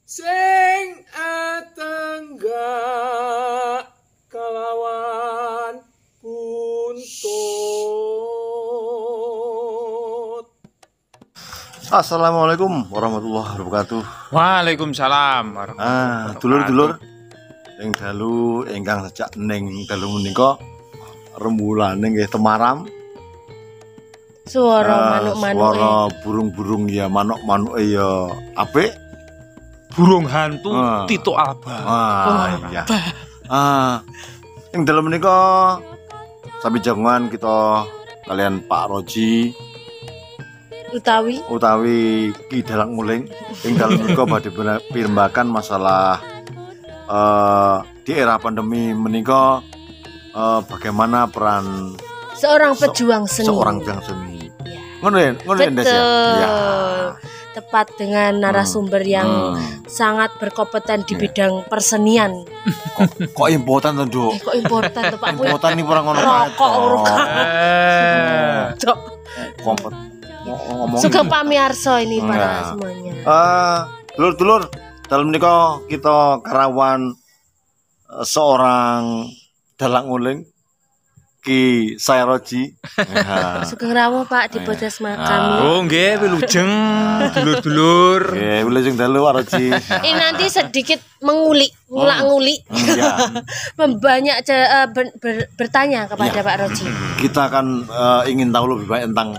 sing atenggak kalawan buntut. Assalamualaikum warahmatullahi wabarakatuh. Waalaikumsalam warahmatullahi Dulur-dulur ing dalu ingkang sejak ning dalu menika rembulan nggih temaram. Suara manuk-manuk. Suara burung-burung ya, manuk-manuk ya apik. burung hantu Tito Alba. Iya. Ing dalu menika sami jagungan kita kalian Pak Roji utawi Ki Dalang Nguling ing dalu menika badhe pirembakan masalah di era pandemi menika bagaimana peran seorang pejuang seni. Ngono ya, Des ya. Ya. Tepat dengan narasumber yang sangat berkompeten di bidang persenian. Kok important to, Nduk? Kok important to, Pak? Important nih orang ngono. Rokok. Kompet. Ngomong. Suka pamiarso ini para semuanya. Dulur-dulur, dalam menika kita karawan seorang dalang nguling Ki saya Roji. Sugeng rawuh Pak di podcast kami. Oh nggih, wilujeng dulur-dulur. Nggih, wilujeng dalu Pak Roji. Ini nanti sedikit ngulak-ngulik. Membanyak bertanya kepada Pak Roji. Kita akan ingin tahu lebih banyak tentang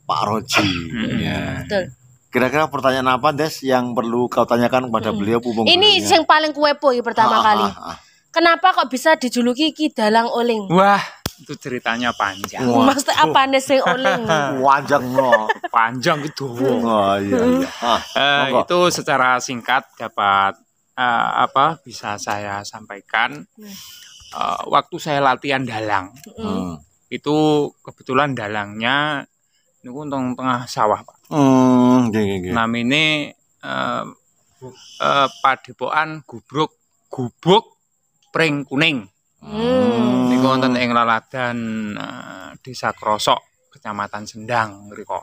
Pak Roji. Ya. Betul. Kira-kira pertanyaan apa, Des, yang perlu kau tanyakan kepada beliau? Ini yang paling kuepo pertama kali. Kenapa kok bisa dijuluki Ki Dalang Uling? Wah, itu ceritanya panjang. Mas apa nih sing uling? Panjang gitu. Oh iya. Itu secara singkat dapat bisa saya sampaikan. Waktu saya latihan dalang, itu kebetulan dalangnya ini tengah sawah, Pak. Namanya Padepokan Gubuk Pring Kuning. Niku wonten ing laladan Desa Krosok, Kecamatan Sendang mriku.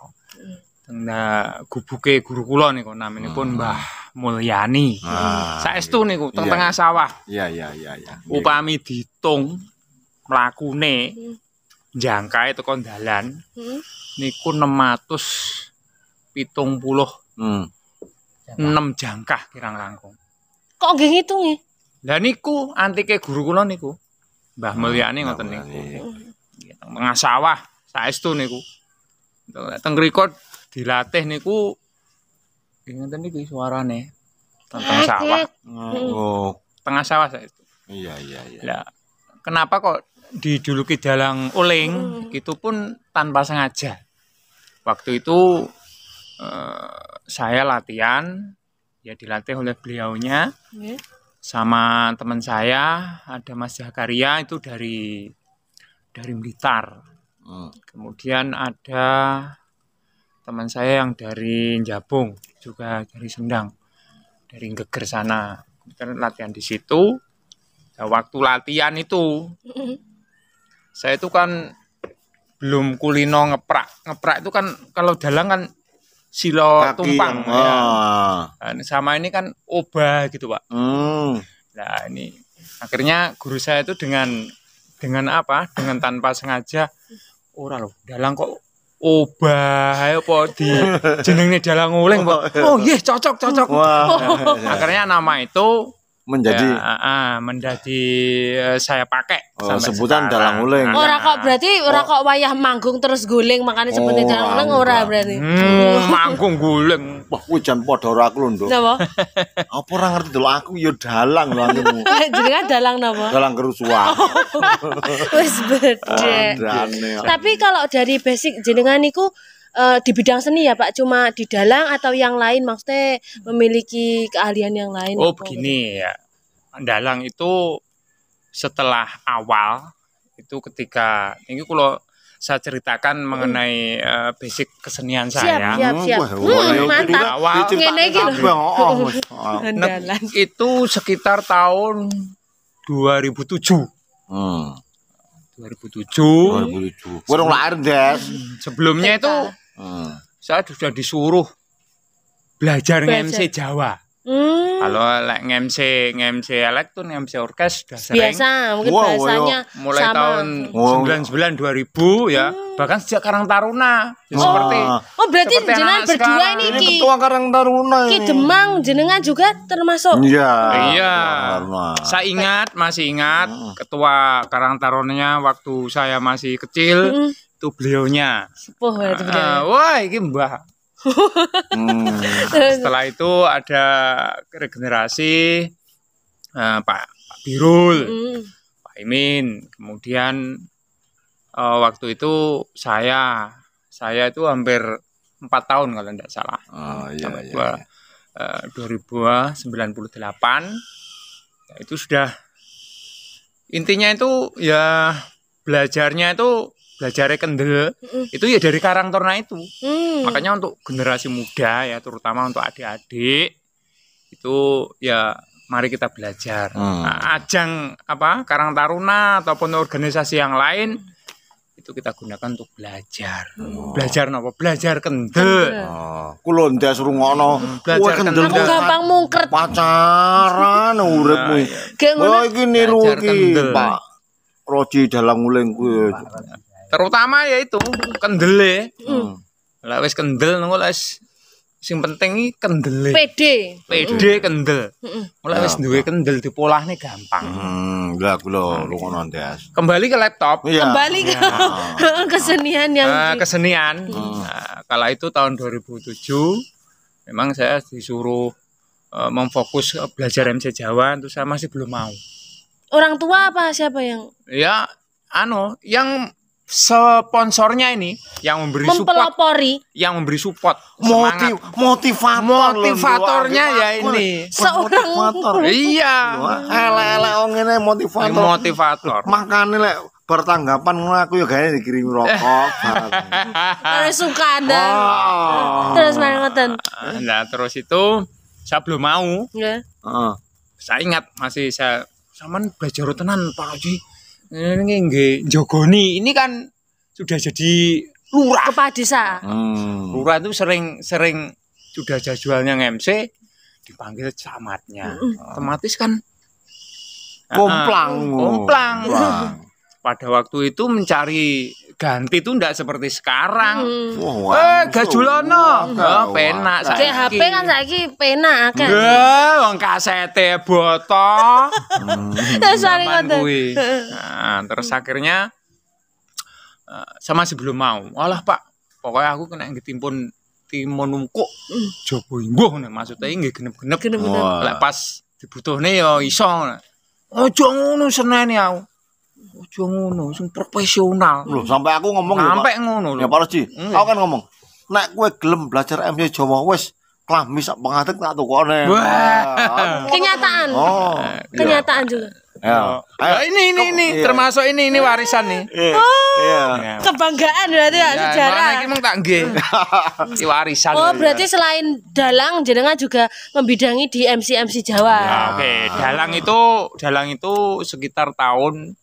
Gubuke guru kula niku naminipun Mbah Mulyani. Saestu niku tengah sawah. Iya. Upami ditung mlakune jangkae teko dalan niku 676 jangkah kirang langkung. Kok nggih ngitungi? Lah niku antike guru kula niku. Mbah Mulyani ngoten niku. Tengah sawah saestu niku. Teng mriku dilatih niku ngenten niki suarane. Tengah sawah. Tengah sawah saestu. Iya. Lah kenapa kok dijuluki Dalang Uling? Itu pun tanpa sengaja. Waktu itu saya latihan, ya dilatih oleh beliaunya. Sama teman saya ada Mas Zakaria itu dari Blitar. Kemudian ada teman saya yang dari Jabung, juga dari Sendang, dari Geger sana. Kita latihan di situ. Nah, waktu latihan itu saya itu kan belum kulino ngeprak itu kan kalau dalang kan silo kaki tumpang ya. Sama ini kan obah gitu, Pak. Nah ini akhirnya guru saya itu dengan tanpa sengaja ora loh dalang kok obah apa di jenenge Dalang Uling, Pak. Oh iya cocok. Akhirnya nama itu menjadi saya pakai sebutan Dalang Uling. Ora kok berarti ora kok wayah manggung terus guling makanya sebutnya Dalang Uling ora berarti. Manggung guling. Wah, kuwi jan padha ora aku lho, Nduk. Napa? Apa ora ngerti lho aku ya dalang lho aku. Jenengan dalang napa? Dalang kerusuhan. Wis bedhe. Tapi kalau dari basic jenengan niku di bidang seni ya Pak, cuma di dalang atau yang lain maksudnya memiliki keahlian yang lain? Oh begini ya, dalang itu setelah awal itu ketika ini kalau saya ceritakan mengenai basic kesenian saya. Siap. Mantap. Ngene iki lho. Itu sekitar tahun 2007. 2007. Kurang lahir, Des. Sebelumnya itu saya sudah disuruh belajar MC Jawa. Kalau lek nge-MC elektron, nge-MC orkes sudah sering. Biasa, mungkin Wow, bahasanya Mulai sama. tahun Wow. 99 2000 ya. Bahkan sejak Karang Taruna. Ya, seperti Oh, berarti seperti jenengan anak berdua sekarang. ini Ini Ki. ketua Karang Taruna Ki ini. Demang jenengan juga termasuk. Iya. Iya. Taruna. Saya masih ingat ketua Karang Tarunanya waktu saya masih kecil itu beliaunya. Sepuh itu beliau. Wah, ini Mbah. Setelah itu ada regenerasi Pak Birul, Pak Imin. Kemudian waktu itu saya itu hampir 4 tahun kalau tidak salah. Oh, iya, Sampai iya. 2098 ya, itu sudah intinya itu ya belajarnya itu belajar kendel itu ya dari Karang Taruna itu. Makanya untuk generasi muda ya terutama untuk adik-adik itu ya mari kita belajar. Nah, ajang apa Karang Taruna ataupun organisasi yang lain itu kita gunakan untuk belajar. Belajar napa? Belajar kendel. Kulo ndes rungokno. Belajar kendel. Aku gampang mungkret. Pacaran uripmu. Kayak ngono. Oh iki niru Belajar iki, kendel. Pak. Roji dalang nguling kuwi. Terutama ya itu kendele. Lah wis kendel nunggu wis sing penting iki kendele. PD kendel. Mulai wis duwe kendel dipolahne gampang. Lah kula lungono ndes. Kembali ke laptop. Iya. Kembali ke kesenian yang Kesenian. Nah, kala itu tahun 2007 memang saya disuruh memfokus belajar MC Jawa itu saya masih belum mau. orang tua apa siapa yang Ya yang sponsornya ini yang memberi support, mempelopori semangat. Motivatornya ya ini. Motivator. Iya. Elek-elek wong ngene motivator. Motivator. Makane lek bertanggapan ngono aku ya gawe dikirim rokok. terus suka Anda Oh. terus main ngoten Nah, terus itu saya belum mau. ya Heeh. Saya ingat masih saya sampean belajar tenan Pak Haji. Ini nggih jogoni. Ini kan sudah jadi lurah. kepala desa Lurah itu sering sudah jadwalnya nge-MC dipanggil camatnya. Otomatis kan Komplang. Komplang. Pada waktu itu mencari ganti itu enggak seperti sekarang. Gajulono. Penak kayak HP kan saiki penak akeh wong kasete boto. terus main Zaman ngoten kuwi. Nah, terus akhirnya saya masih belum mau. Walah Pak, pokoknya aku kena ditimpun timun nungkuk. Jopo imbuh maksudnya nggih genep-genep. Lek pas dibutuhne ya iso. Ojo ngono seneni aku. Ojo ngono, sing profesional. Loh, sampai aku ngomong lho, Sampai Pak. ngono lho. Ya Pak Roji, aku kan ngomong, nek kowe gelem belajar MC Jawa wis klambi sak pengadeg tak tukone. kenyataan Oh. kenyataan juga Ya. Nah, ini termasuk ini warisan nih. Iya. kebanggaan berarti ya sejarah Mana iki mung tak nggih. Iki warisan. oh berarti selain dalang jenengan juga membidangi di MC Jawa Ya, oke, dalang itu sekitar tahun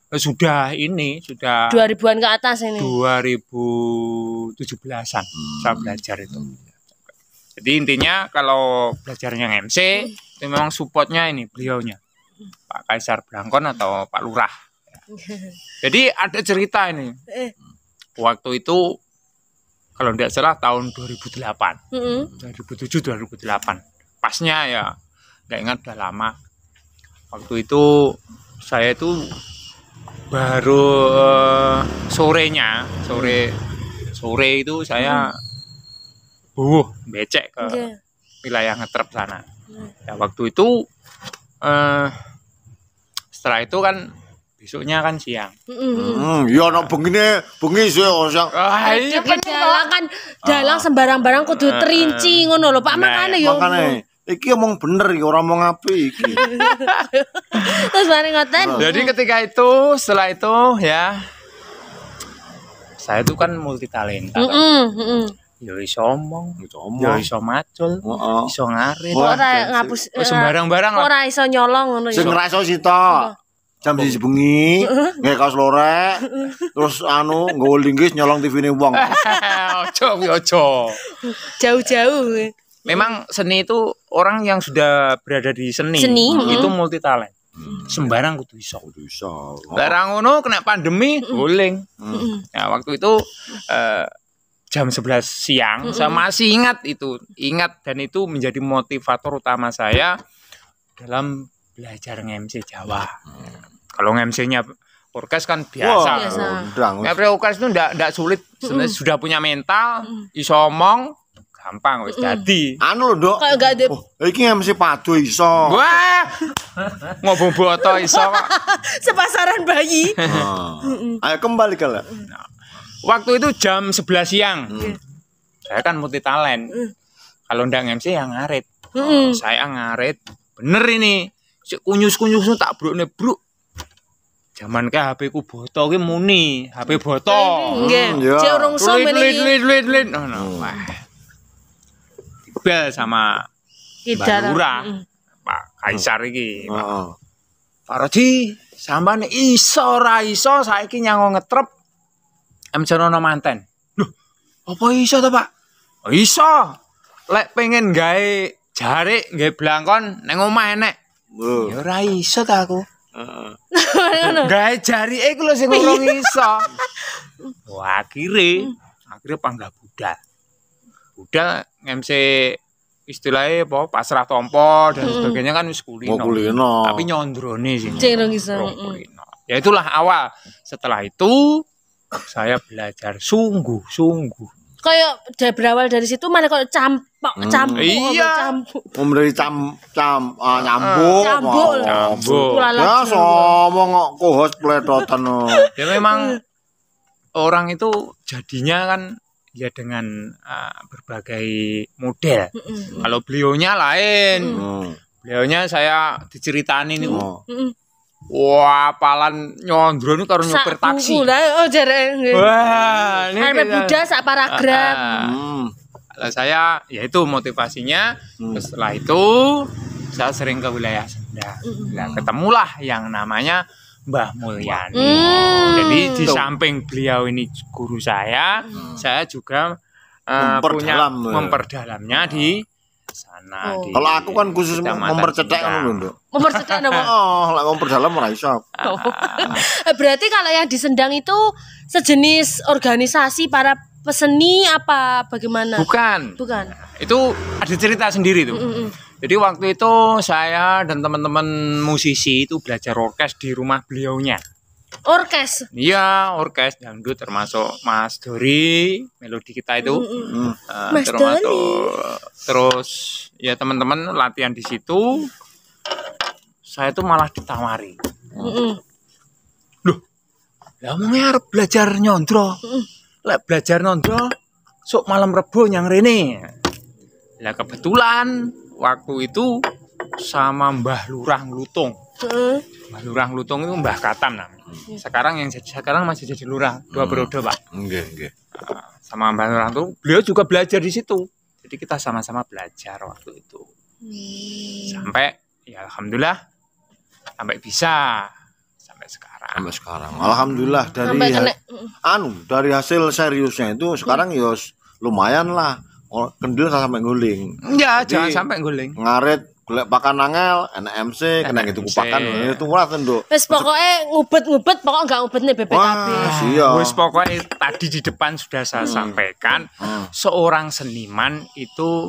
sudah 2000-an ke atas ini 2017-an saya belajar itu. Jadi intinya kalau belajarnya MC itu memang supportnya ini beliaunya Pak Kaisar Blangkon atau Pak Lurah. Jadi ada cerita ini. Waktu itu kalau tidak salah tahun 2008, 2007-2008. Pasnya ya nggak ingat udah lama. Waktu itu saya itu baru sore itu saya becek ke wilayah Ngetrep sana. Ya, waktu itu setelah itu kan besoknya kan siang. Ya nek bengi sih siang. Iya dalang sembarang barang kudu terinci ngono lho Pak makane yo. Makane iki omong bener iki ora omong apik iki. Terus mari ngoten. Jadi setelah itu ya saya itu kan multi talenta. Ya iso omong, ya iso macul, iso ngarit. Ora ngapus sembarang barang lah. Ora iso nyolong ngono Sing ngraso sitok. Jam 1 bengi, nggae kaos lorek, terus nggawa linggis nyolong TV-ne wong. Ojo. Jauh-jauh. Memang seni itu orang yang sudah berada di seni, itu multi talent. Sembarang kudu iso. Barang ngono kena pandemi guling. Nah, waktu itu jam 11 siang saya masih ingat itu. Ingat dan itu menjadi motivator utama saya dalam belajar nge-MC Jawa. Kalau nge-MC-nya orkes kan biasa. Nge-MC orkes itu enggak sulit. Sebenarnya sudah punya mental, iso omong, gampang wis dadi. Anu lho, Nduk. Kayak gak ada Iki MC padu iso. Wah. Ngobong boto iso kok. sepasaran bayi. Ayo kembali ke lah. Waktu itu jam 11 siang. Saya kan multi talent. Kalau ndang MC yang ngarit. Saya ngarit. Bener ini. Kunyus-kunyus tak bruk-nebruk. Zaman ke HP ku boto ki muni, HP boto. Nggih. Cek urung som Lit. Wah. Tiba sama Mbak Lurah. Pak Kaisar iki. Pak Roji, sampean iso ra iso saiki nyango ngetrep MC Nono manten. Loh, apa iso to, Pak? Oh, iso. Lek pengen gawe jarik, gawe blangkon ning omah enek. Ya ora iso ta aku. Gawe jarike iku lho sing urung iso. Wah, akhire panggah budal. Budal MC istilahnya apa pasrah tompo dan sebagainya kan wis kulino. Tapi nyondrone sih. Ya itulah awal. Setelah itu saya belajar sungguh-sungguh. Kayak berawal dari situ mana kalau campur. Iya. Memberi nyambuk. Ya ngomong kok kohos pletotan. Ya memang orang itu jadinya kan ya dengan berbagai model. Kalau beliaunya lain. Beliaunya saya diceritain ini. Wah, palan nyondro ini karo nyopir taksi. Oh, jarang. Wah, ini sampai budak sak paragraf. Kalau saya ya itu motivasinya. Setelah itu saya sering ke wilayah Sunda. Nah, ketemulah yang namanya Mbah Mulyani. Jadi di samping beliau ini guru saya juga memperdalamnya di sana. Kalau aku kan khusus mempercetek kan lho. Mempercetek apa? Lek memperdalam ora iso. Berarti kalau yang di Sendang itu sejenis organisasi para peseni apa bagaimana? Bukan. Itu ada cerita sendiri tuh. Jadi waktu itu saya dan teman-teman musisi itu belajar orkes di rumah beliaunya. Orkes? Iya, orkes dangdut termasuk Mas Dori, melodi kita itu. Mas Dori. Terus ya teman-teman latihan di situ. Saya tuh malah ditawari. Loh, lah omongnya harus belajar nyondro. Lek belajar nyondro, sok malam Rebo nyang rene. Lah kebetulan waktu itu sama Mbah Lurah Nglutung. Mbah Lurah Nglutung itu Mbah Katam namanya. Sekarang masih jadi lurah 2 periode, Pak. Nggih. Sama Mbah Lurah itu beliau juga belajar di situ. Jadi kita sama-sama belajar waktu itu. Sampai ya alhamdulillah sampai bisa sampai sekarang. Alhamdulillah dari hasil seriusnya itu sekarang ya lumayan lah. Kendil sampai guling. Ya, jangan sampai guling. Ngarit golek pakan angel, enak MC, kena gitu kupakan itu ora Nduk. Wis pokoke ngubet-ngubet pokok enggak ngubetne BPKB. Wis pokoke tadi di depan sudah saya sampaikan, seorang seniman itu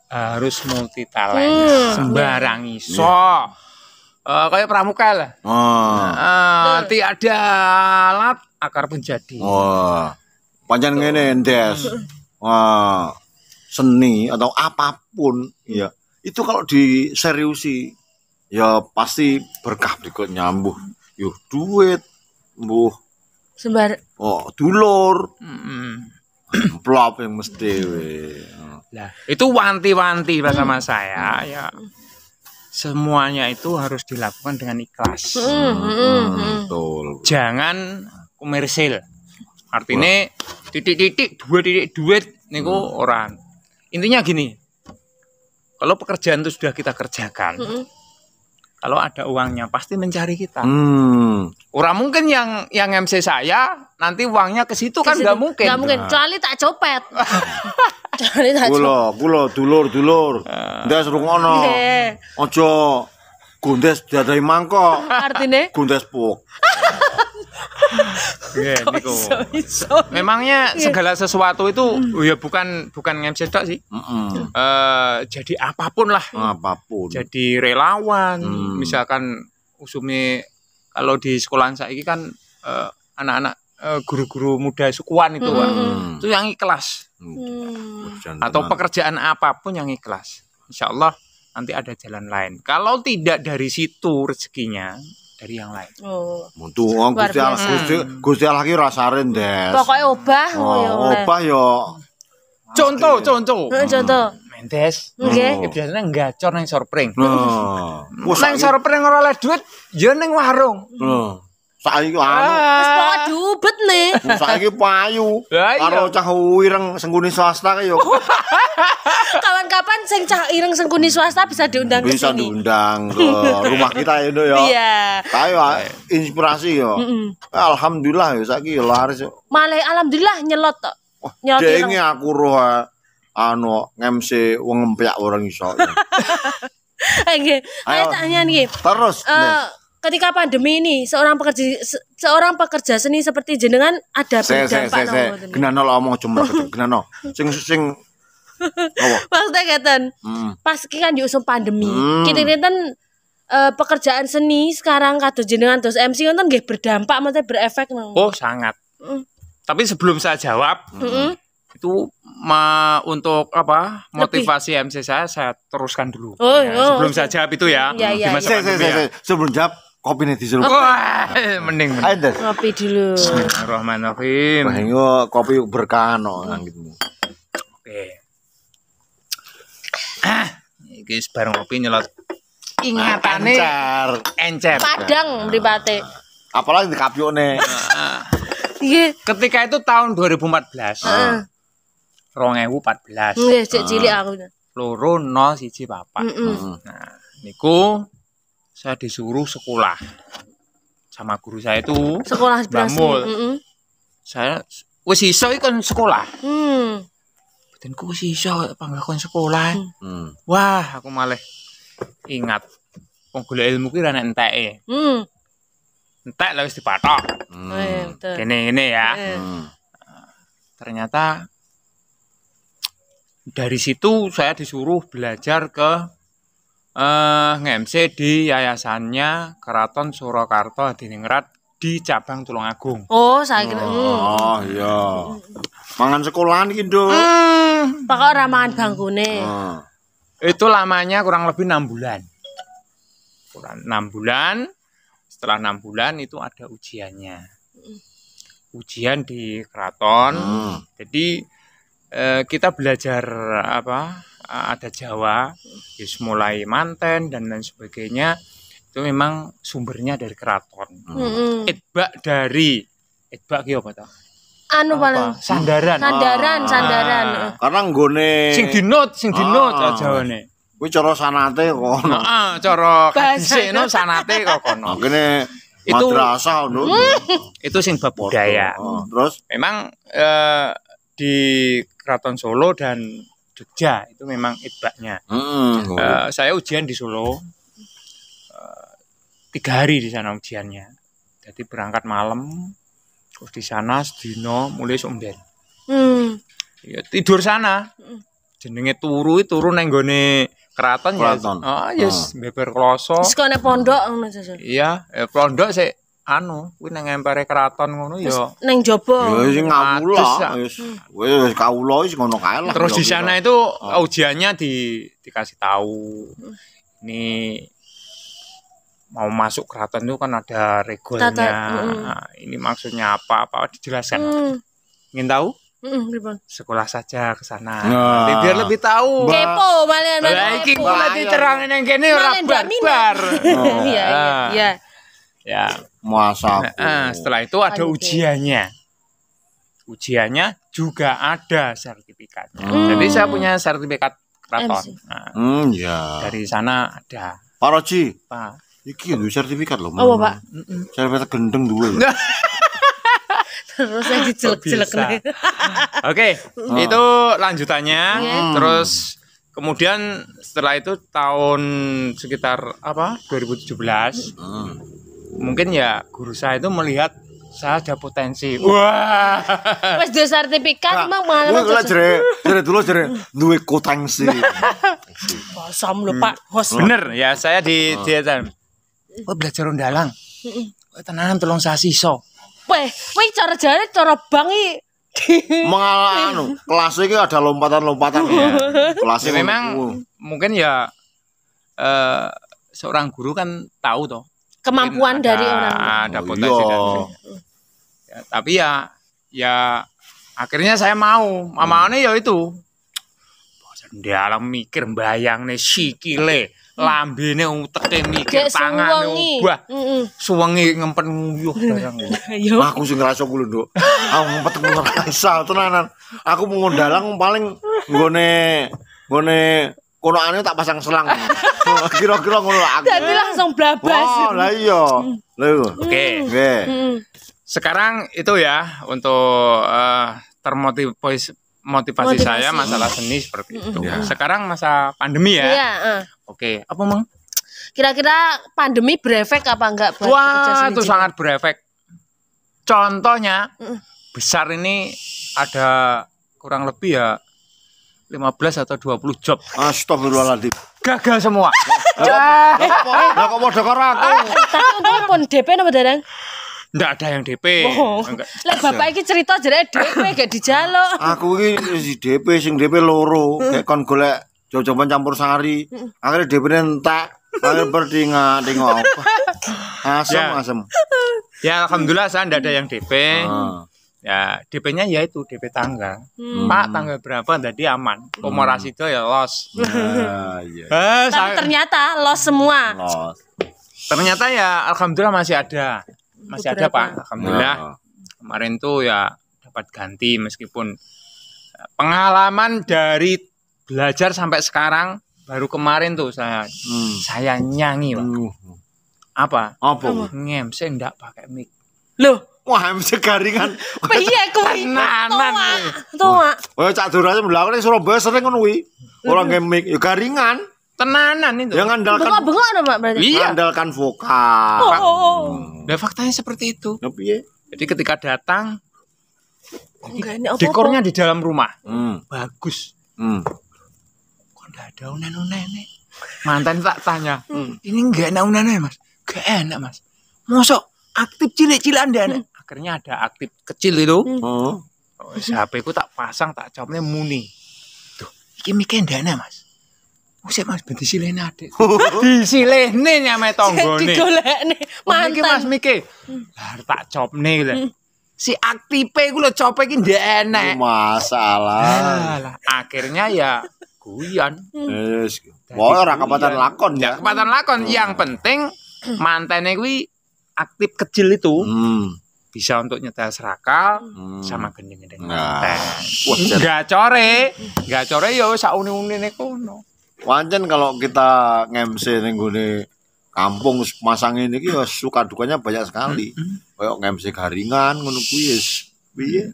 harus multi talent. Sembarang iso. Kayak pramuka lah. Tiada alat akar menjadi. Pancen ngene Ndes. Seni atau apapun ya. Itu kalau diseriusi ya pasti berkah berikutnya mbuh yo duit mbuh dulur plop yang mesti Lah itu wanti-wanti sama saya ya semuanya itu harus dilakukan dengan ikhlas. Betul. Jangan komersil. Artinya titik-titik duit niku orang. Intinya gini. Kalau pekerjaan itu sudah kita kerjakan, kalau ada uangnya pasti mencari kita. Hmm. Orang mungkin yang MC saya nanti uangnya ke situ kan nggak mungkin. Nggak mungkin, kecuali tak copet. Kecuali tak copet. Kula dulur. Ndes rungono. Nggih. Aja gundes diadahi mangkok. Artinya? Gundes puk. Iya, niku. Iso. Memangnya segala sesuatu itu ya bukan MC tok sih. Jadi apapun lah. Apapun. Jadi relawan, misalkan usume kalau di sekolahan saya ini kan anak-anak guru-guru muda sukuan itu Pak. Itu yang ikhlas. Atau pekerjaan apapun yang ikhlas. Insya Allah nanti ada jalan lain. Kalau tidak dari situ rezekinya, dari yang lain. Oh. Muntu wong Gusti Allah ki rasare ndes. Pokoknya obah Obah yo. Contoh. Contoh. Mendes. Nggih. Biasanya gacor nang sorpring. Nah. Nang sorpring ora oleh duit, ya ning warung. Saiki Wis pokoke diubet nih. saiki payu. Lah iya. Karo cah wireng sengguni swasta ki yo Kapan-kapan sing cah ireng sengkuni swasta bisa diundang ke bisa sini. diundang ke rumah kita ya Nduk ya. Iya. Ayo inspirasi yo. Alhamdulillah yo saiki yo laris yo. Malah alhamdulillah nyelot tok. Nyelot ireng. Denge aku roh anu MC wong ngempyak orang iso. Nggih. Ayo tanya nih. Terus Ketika pandemi ini seorang pekerja seni seperti jenengan ada berdampak nopo? Genano lho omong cuma genano. Sing apa? Maksudnya ngeten. Pas iki kan diusung pandemi. Kinten pekerjaan seni sekarang kados jenengan terus MC ngoten nggih berdampak maksudnya berefek nang. Oh, sangat. Tapi sebelum saya jawab, itu untuk apa? Motivasi MC saya teruskan dulu. Sebelum saya jawab itu ya. Di masa pandemi ya. Sebelum jawab kopi nih disuruh. Wah, mending. Ayo Ngopi dulu. Bismillahirrahmanirrahim. Bahwa kopi berkah no gitu. Oke. Iki bareng ngopi nyelot. Ingatane encer. Padang mripate. Apalagi di kapione. Nggih. Ketika itu tahun 2014. 2014. Nggih, cek cilik aku. Loro 01 papat. Nah, niku saya disuruh sekolah sama guru saya itu Sekolah Bamul. Saya wis iso kan sekolah. Badanku wis iso panglakon sekolah. Wah, aku malah ingat wong golek ilmu ki ora nek enteke. Entek lah wis dipatok. Kene ya. Ternyata dari situ saya disuruh belajar ke nge-MC di yayasannya Keraton Surakarta Hadiningrat di cabang Tulungagung. Oh, saya kira. Oh iya. Mangan sekolahan iki, Nduk. Pakok ora mangan bangkune. Itu lamanya kurang lebih 6 bulan. Kurang 6 bulan. Setelah 6 bulan itu ada ujiannya. Ujian di keraton. Jadi kita belajar apa? Ada Jawa, mulai manten dan lain sebagainya. Itu memang sumbernya dari keraton. Itbak ki apa ta? Anu paling sandaran. Karena nggone Sing dinut Jawane. kuwi cara sanate kono. Heeh, cara hadiseno sanate kok kono. Kene Itu- madrasah Nduk. Itu sing bab budaya. Terus Memang di Keraton Solo dan Jogja itu memang itbaknya. Saya ujian di Solo 3 hari di sana ujiannya. Jadi berangkat malam, terus di sana sedino mulai somben. Ya, tidur sana. Jenenge turu nang nggone keraton ya. Keraton. Yes, beber kloso. Wis kene pondok ngono saja. Iya, pondok sik kuwi nang empere keraton ngono ya. Ning jaba. ya sing ngawula Atus, ya. wis kawula wis ngono kae lah. Terus di sana itu ujiannya dikasih tahu. Ini mau masuk keraton itu kan ada regulnya. Nah, ini maksudnya apa dijelaskan. Ingin tahu? Pripun? Sekolah saja ke sana. Nah. Nanti biar lebih tahu. Kepo malian. Lah iki kula diterangin nang kene ora Malian ndak bar. Iya. Ya. Masa. Setelah itu ada ujiannya. Ujiannya juga ada sertifikatnya. Jadi saya punya sertifikat keraton. MC. Nah, Ya. dari sana ada. Paroji. Pak. Iki lho sertifikat lho. Apa, Pak? Sertifikat gendeng duwe. Terus yang dijelek-jelek Kok bisa? nih. Oke, itu lanjutannya. Iya. Terus kemudian setelah itu tahun sekitar 2017, mungkin ya guru saya itu melihat saya ada potensi. Wah. Wes duwe sertifikat emang Gue pengalaman kira jere dulu jere duwe potensi. kosong lho Pak. Hos. Bener ya, saya di belajar undalang. Tenanan tolong saya siso. Weh, cara jare cara bank Mengalami kelas iki ada lompatan-lompatan ya. Kelas Ya, memang mungkin ya seorang guru kan tahu toh kemampuan mungkin dari orang. ada Oh, potensi iya. dan sebagainya. Ya, tapi ya akhirnya saya mamane ya itu dalam mikir bayang nih sikile lambene uteke mikir Gek tangan suwengi. ubah Heeh. suwengi ngempen nguyuh barang. Yo. aku sing ngerasa kulo nduk. Aku ngempet ngerasa tenanan. Aku mau ngondalang paling nggone konoane tak pasang selang. Kira-kira ngono lah aku. Jadi langsung blabas. Oh, lah iya. Lha iku. Oke. Nggih. Sekarang itu ya untuk motivasi saya masalah seni seperti itu. Ya. Sekarang masa pandemi ya. Iya, Oke, apa Mang? Kira-kira pandemi berefek apa enggak buat Wah, pekerja seni itu jenengan? sangat berefek. Contohnya besar ini ada kurang lebih ya 15 atau 20 job. Astagfirullahaladzim. Gagal semua. Lah kok padha karo aku. Tapi untungnya pun DP napa Dadang? Enggak ada yang DP. Oh. Enggak. Lek bapak iki cerita jare DP gak dijaluk. Aku iki si DP sing DP loro, kayak kon golek jojoban campur sari. Akhirnya DP-ne entek. Akhirnya berdinga-dinga apa. Ya. Asem. Ya alhamdulillah saya enggak ada yang DP. Ah. Ya DP-nya ya itu DP tanggal. Pak tanggal berapa tadi aman. Komorasi itu ya los. Nah, iya. Tapi ternyata los semua. Los. Ternyata ya alhamdulillah masih ada. Masih ada Beberapa. Pak. Alhamdulillah. Nah. Kemarin tuh ya dapat ganti meskipun pengalaman dari belajar sampai sekarang baru kemarin tuh saya nyanyi Pak. Apa? Apa? Ngemse ndak pakai mic. Loh, Wah, MC garingan. piye kuwi? Tenanan. Tua. Oh, Cak Duranya mlaku ning Surabaya sering ngono kuwi. Ora ngemik, ya garingan. Tenanan itu. Yang ngandalkan Bengok-bengok no, Pak berarti. Iya. ngandalkan vokal. Oh. Nah, faktanya seperti itu. Ya piye? Jadi ketika datang Enggak ini apa-apa. dekornya di dalam rumah. Hmm. Bagus. Hmm. Kok enggak ada unen-unennya? Mantan tak tanya. Ini enggak enak unennya, Mas. Enggak enak, Mas. Mosok aktif cilik-cilik Anda. Akhirnya ada aktif kecil itu. Oh. HP ku tak pasang, tak jawabnya muni. Tuh, iki mikir ndak enak, Mas. Usik Mas, ben disilene adik. Disilene nyame tanggane. Digolekne Iki Mas mantan. mikir. Lah tak jawabne lho. Si aktife ku lho cope iki ndak enak. Masalah. Lah, akhirnya ya guyon. Wis. Wah, ora kapatan lakon Ya, ya. kepatan lakon. Yang penting mantene kuwi aktif kecil itu bisa untuk nyetel serakal sama gending-gending Nah. manten. Wah, Gak core ya wis sak uni-unine kono. Wancen kalau kita nge-MC ning gone kampung masang ini ki ya suka dukanya banyak sekali. Kayak nge-MC garingan ngono kuwi wis piye?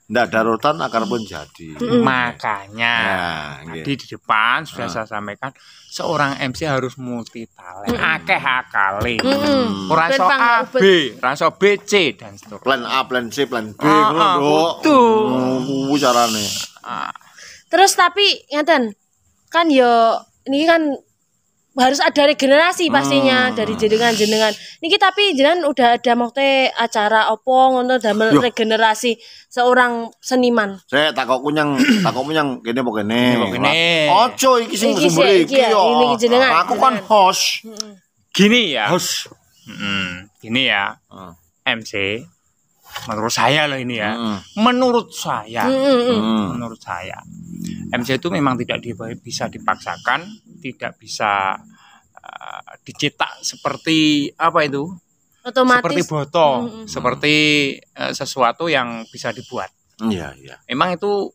Ndak darutan akar pun jadi. Makanya Nah, nggih. tadi di depan sudah saya sampaikan seorang MC harus multi talent, akeh akale. Ora iso A, B, ora iso B, C dan seterusnya. Plan A, plan C, plan B Ah, ngono, Nduk. betul. Kuwi carane. Terus tapi ngeten kan yo ini kan harus ada regenerasi pastinya dari jenengan-jenengan. Niki tapi jenengan udah ada maksudnya acara opo ngono damel Yo. regenerasi seorang seniman. Saya takokku nyang kene apa kene. Apa kene. Ojo iki sing Iki sih, sumber iki iki ya, yo. ini jenengan, Aku kan jenengan. host. Gini ya, Host. gini ya, MC. Menurut saya loh ini ya. Heeh. Menurut saya, Hmm. menurut saya, MC itu memang tidak bisa dipaksakan, tidak bisa dicetak seperti apa itu? Otomatis. Seperti botol, seperti sesuatu yang bisa dibuat. Iya, iya. Memang itu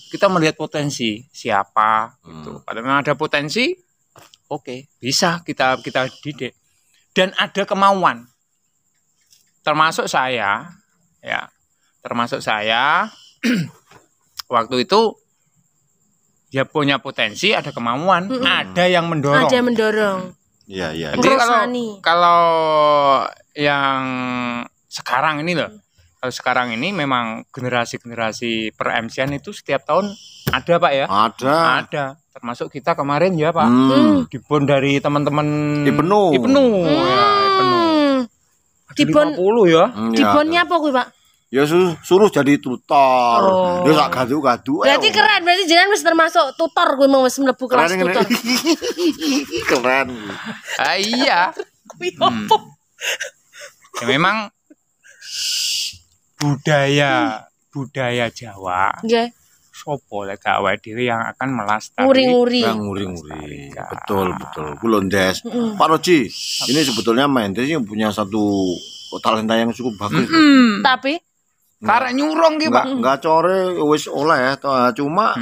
kita melihat potensi siapa gitu. Kalau memang ada potensi, Oke, bisa kita didik. Dan ada kemauan. Termasuk saya, ya. Termasuk saya waktu itu ya punya potensi, ada kemauan, ada yang mendorong. Ada yang mendorong. Iya, iya. Jadi Ngerasani. kalau yang sekarang ini loh, kalau sekarang ini memang generasi per MC-an itu setiap tahun ada Pak ya? Ada. Ada. Termasuk kita kemarin ya Pak. Dibon dari teman-teman Ibnu. Ya, Ibnu. Ada Dibon 50 ya. Dibonnya apa kuwi, Pak? Ya suruh jadi tutor. Oh. Ya sak gadu-gadu. Berarti keren, berarti jenengan wis termasuk tutor kuwi mau wis mlebu kelas Keren, tutor. Keren. Iya. Kuwi opo? Ya memang budaya Jawa. Nggih. Sopo lek gak awake dhewe yang akan melestarikan. Nguri-nguri. Yang nguri-nguri. Betul. Kulondes. Pak Roji, ini sebetulnya Mendes yang punya satu talenta yang cukup bagus. Tapi Karek nyurung ki, Pak. Enggak core wis oleh toh, cuma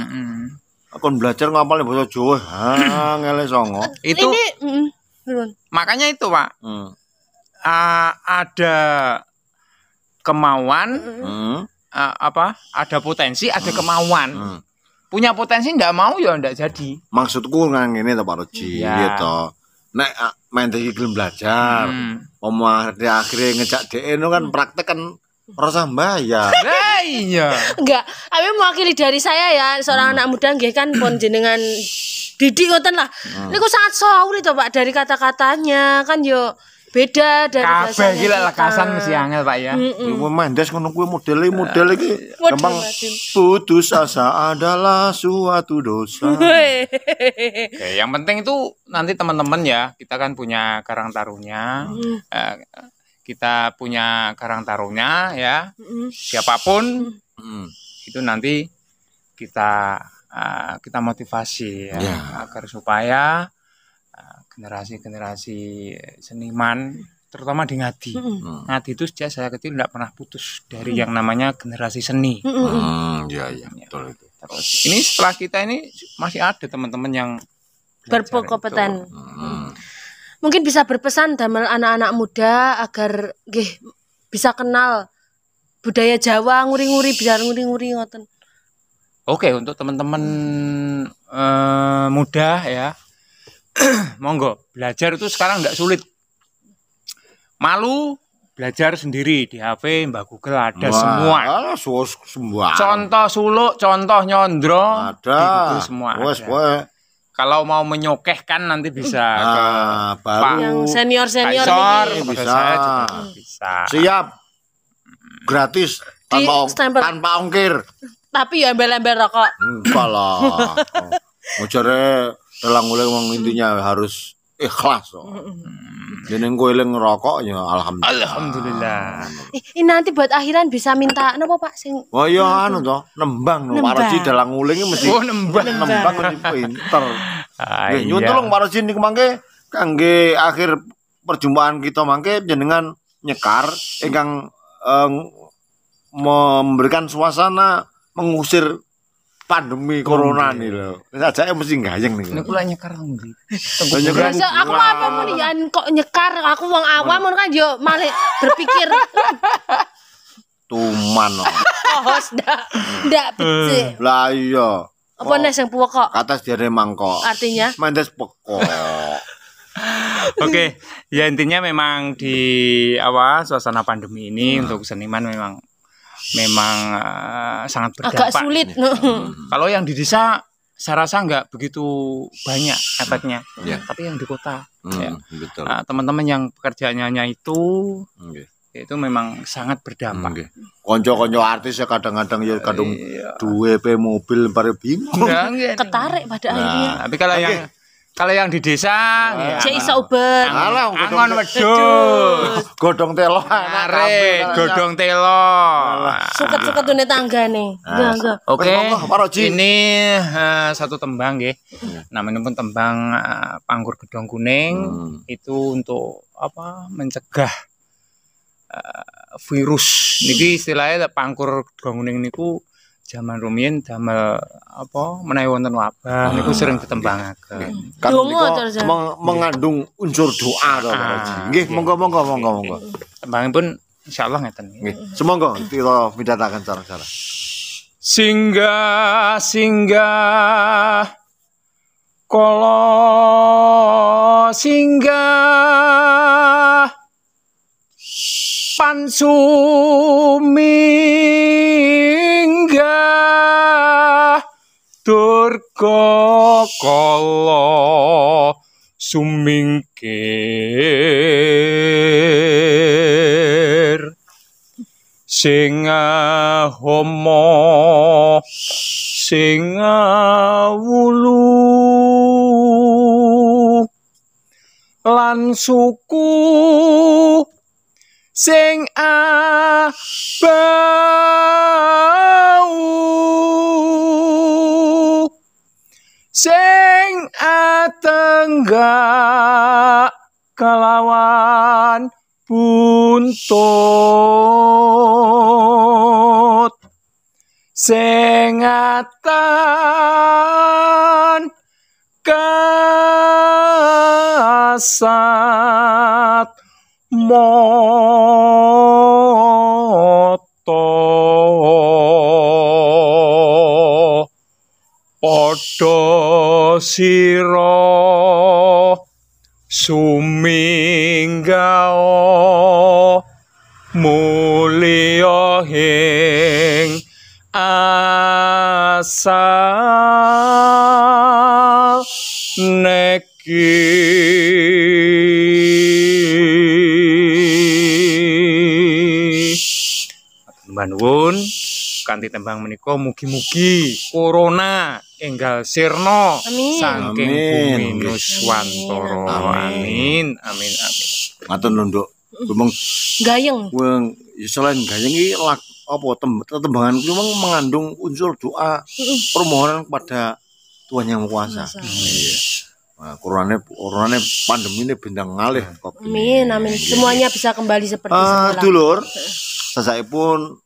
kon belajar ngapalin bahasa Jawa. Ngele songo. Itu ini nurun. makanya itu, Pak. Ada kemauan, ada potensi, ada kemauan. Punya potensi ndak mau ya ndak jadi. Maksudku nang ngene to Pak Roji, Ya. gitu. Nek Mendes iki gelem belajar, omah akhirnya ngejak DE itu kan praktek kan rasa bayar. Lah iya. Enggak, aku mewakili dari saya ya, seorang anak muda nggih kan pun jenengan didik ngoten lah. Niku sangat sulit to Pak dari kata-katanya kan yo beda dari Kabeh bahasanya iki lek kita. lekasan mesti angel, Pak ya. Mendes ngono kuwi model iki Model gampang Madin. putus asa adalah suatu dosa. Oke, yang penting itu nanti teman-teman ya, kita kan punya karang tarungnya. Kita punya karang tarungnya ya. Siapapun itu nanti kita motivasi ya, agar supaya generasi seniman terutama di Ngadi. Ngadi itu sejak saya kecil tidak pernah putus dari yang namanya generasi seni. Iya, betul itu. Terus ini setelah kita ini masih ada teman-teman yang berkompeten. Mungkin bisa berpesan damel anak-anak muda agar nggih bisa kenal budaya Jawa, nguri-nguri biar nguri-nguri ngoten. Oke, untuk teman-teman muda ya. Monggo, belajar itu sekarang enggak sulit. Malu belajar sendiri di HP Mbak Google ada semua. Semua. Contoh suluk, contoh nyondro Ada. di Google semua. Wes, ada. Kalau mau menyokehkan nanti bisa ke baru Yang senior-senior Kaisor, ini. kepada Bisa. saya juga bisa. siap gratis Di stempel. tanpa ongkir. Tapi ya embel-embel rokok. Enggak lah. Ngejare telang oleh wong intinya harus ikhlas kok. Jeneng kowe eling ngerokok ya alhamdulillah. Alhamdulillah. Ini nanti buat akhiran bisa minta napa Pak sing Oh iya anu toh, nembang no. Pak Nembang. Roji dalang nguling mesti. Oh, nembang. Nembang mesti pinter. Nggih, nyuwun Iya. tolong Pak Roji niku mangke kangge akhir perjumpaan kita mangke jenengan nyekar ingkang memberikan suasana mengusir pandemi corona nih lho. Sajake mesti gayeng nih. Ini kula nyekar ngendi? Nyekar. Masa aku apa mau nih kok nyekar aku wong awam ngono kan yo malah berpikir Tuman. hos ndak becik. Lah iya. Apa nek sing pokok Katas diare mangkok. artinya? Mendes pokok. Oke, ya intinya memang di suasana pandemi ini untuk seniman memang sangat berdampak. Agak sulit. Kalau yang di desa saya rasa nggak begitu banyak efeknya, Iya. tapi yang di kota, ya. Betul. Teman-teman yang pekerjaannya itu Nggih. memang sangat berdampak. Nggih. Konco-konco artis ya kadang-kadang ya kadung duwe pe mobil bare bingung. Ketarik pada akhirnya. Tapi kalau yang di desa, Cek iso uber. Alah, angon wedhus, godong telo arek, godong telo. Suket-suket tune tanggane. Enggak. Oke, Monggo, Pak Roji. ini satu tembang nggih. Namanya pun tembang Pangkur Gedong Kuning itu untuk mencegah virus. Niki istilahnya Pangkur Gedong Kuning niku Zaman rumiyin damel apa menawi wonten wabah niku sering ditembangaken. Kan Donga niku terus, ya? mengandung unsur doa to Pak Haji. Nggih, monggo. Tembangipun insyaallah ngeten. Nggih, semonggo kita midhataken cara-cara. Singgah kala singgah pansuminggah durga kala sumingkir sing homo sing wulu lan suku sing abau sing atenggak kalawan buntut sing atan kasat moto padha sira suminggao mulya ing asal neki Banwun kanthi tembang menika mugi-mugi corona enggal sirna Amin. saking Amin. bumi nuswantara. Amin. Amin. Ngaten lho, Nduk. Gumeng Gayeng. wong selain gayeng iki tembangan kuwi memang mengandung unsur doa permohonan kepada Tuhan Yang Maha Kuasa. Masa. Iya. Nah, coronane pandemi ini bintang ngalih kok. Amin, amin. Semuanya bisa kembali seperti semula. Dulur, sasaipun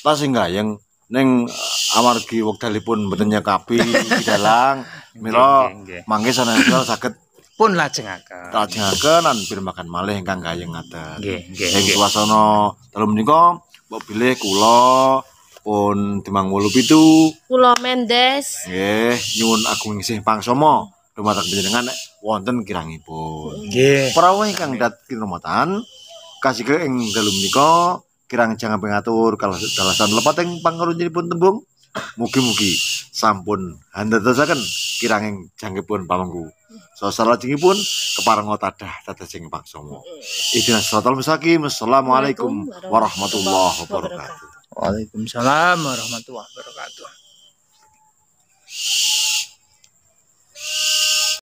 tasih gayeng ning amargi wekdalipun mboten nyekapi didalang mila Nggih. mangke sanadyan saged Pun lajengaken. lajengaken lan pirmakan malih ingkang gayeng ngaten. Nggih. Ing suasana dalu menika mbok bilih kula pun Demang 87 Kula Mendes. nggih nyuwun agung sih pangsama dumateng panjenengan wonten kirangipun. Nggih. Prawuh ingkang dhateng kinurmatan kasih ing dalu menika kirang jangan pengatur kalau dalasan lepating pangrunjinipun tembung mugi-mugi sampun handhetosaken kirang ing janggipun pamengku. So salajengipun keparenga dados ing pangsama. Ihdinas siratal mustaqim. Assalamualaikum warahmatullahi wabarakatuh. Waalaikumsalam warahmatullahi wabarakatuh.